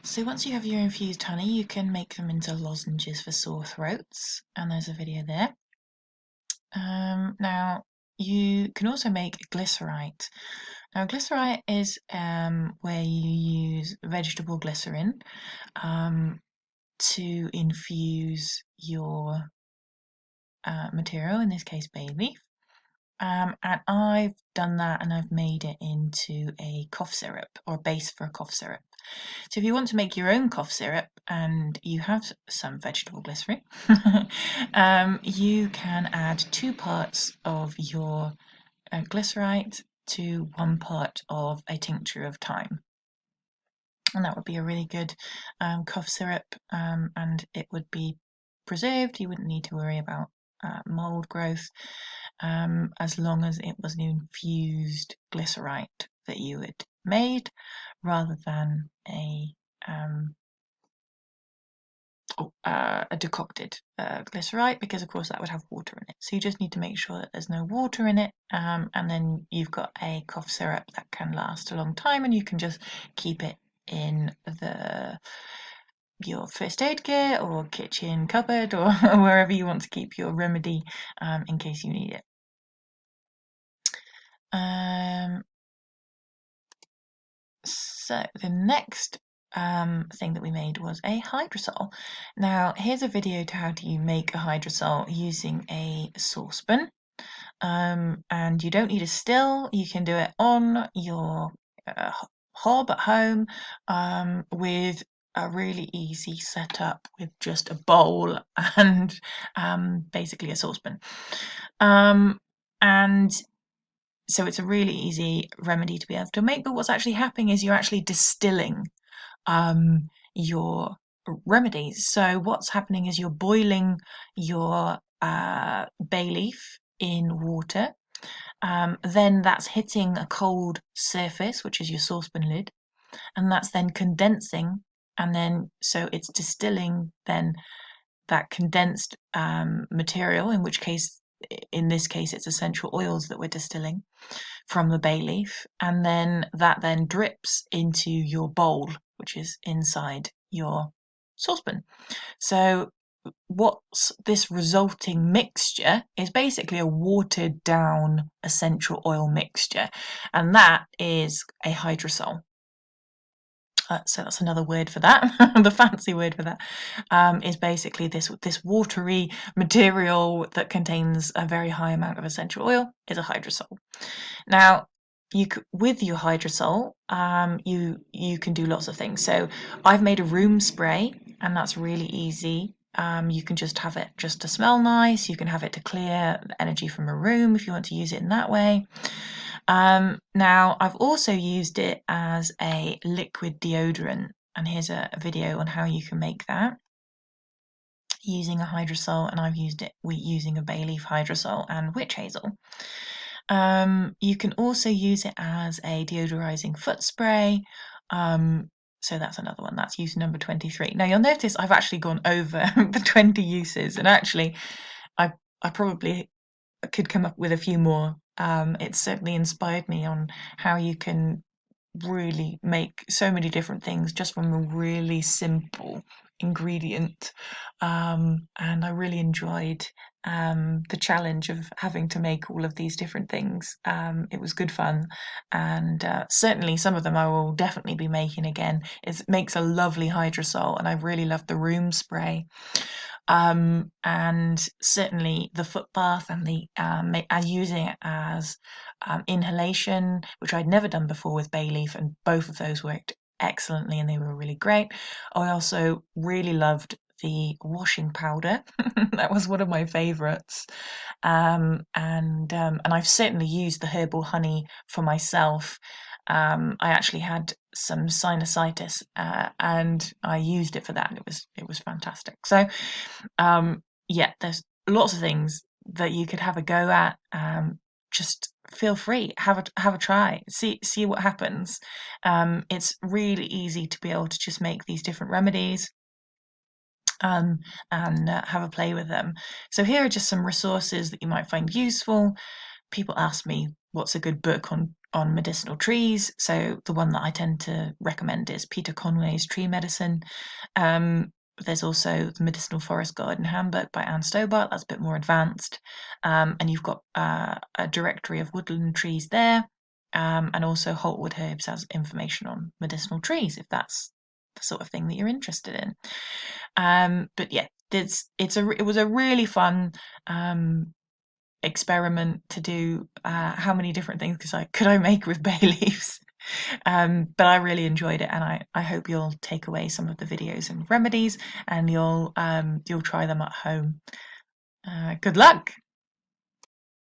So once you have your infused honey, you can make them into lozenges for sore throats, and there's a video there. Now, you can also make glycerite. Now, glycerite is where you use vegetable glycerin to infuse your material, in this case bay leaf. And I've done that and I've made it into a cough syrup or a base for a cough syrup. So if you want to make your own cough syrup and you have some vegetable glycerin, you can add 2 parts of your glycerite to 1 part of a tincture of thyme. And that would be a really good cough syrup, and it would be preserved. You wouldn't need to worry about mold growth, as long as it was an infused glycerite that you had made rather than a decocted glycerite, because of course that would have water in it. So you just need to make sure that there's no water in it, and then you've got a cough syrup that can last a long time, and you can just keep it in your first aid kit or kitchen cupboard or wherever you want to keep your remedy, in case you need it. So the next thing that we made was a hydrosol. Now here's a video to how do you make a hydrosol using a saucepan, and you don't need a still. You can do it on your hob at home, with a really easy setup with just a bowl and basically a saucepan, and so it's a really easy remedy to be able to make. But what's actually happening is you're actually distilling your remedies. So what's happening is you're boiling your bay leaf in water. Then that's hitting a cold surface, which is your saucepan lid, and that's then condensing, and then so it's distilling then that condensed material, in this case it's essential oils that we're distilling from the bay leaf, and then that then drips into your bowl, which is inside your saucepan. So what's this resulting mixture is basically a watered down essential oil mixture, and that is a hydrosol. So that's another word for that. The fancy word for that is basically this watery material that contains a very high amount of essential oil is a hydrosol. Now, with your hydrosol, you can do lots of things. So I've made a room spray, and that's really easy. You can just have it just to smell nice. You can have it to clear energy from a room if you want to use it in that way. Now, I've also used it as a liquid deodorant, and here's a video on how you can make that using a hydrosol, and I've used it using a bay leaf hydrosol and witch hazel. You can also use it as a deodorizing foot spray. So that's another one. That's use number 23. Now you'll notice I've actually gone over the 20 uses, and actually I probably could come up with a few more. It's certainly inspired me on how you can really make so many different things just from a really simple ingredient. And I really enjoyed the challenge of having to make all of these different things. It was good fun, and certainly some of them I will definitely be making again. It makes a lovely hydrosol, and I really love the room spray. And certainly the foot bath and using it as inhalation, which I'd never done before with bay leaf, and both of those worked excellently and they were really great. I also really loved the washing powder. That was one of my favorites. And I've certainly used the herbal honey for myself. I actually had some sinusitis, and I used it for that, and it was fantastic. So yeah, there's lots of things that you could have a go at. Just feel free, have a try, see what happens. It's really easy to be able to just make these different remedies, and have a play with them. So here are just some resources that you might find useful. People ask me what's a good book on on medicinal trees. So the one that I tend to recommend is Peter Conway's Tree Medicine. There's also the Medicinal Forest Garden Handbook by Anne Stobart. That's a bit more advanced. And you've got a directory of woodland trees there. And also Holtwood Herbs has information on medicinal trees, if that's the sort of thing that you're interested in. But yeah, it was a really fun experiment to do. How many different things could I make with bay leaves? But I really enjoyed it, and I hope you'll take away some of the videos and remedies, and you'll try them at home. Good luck.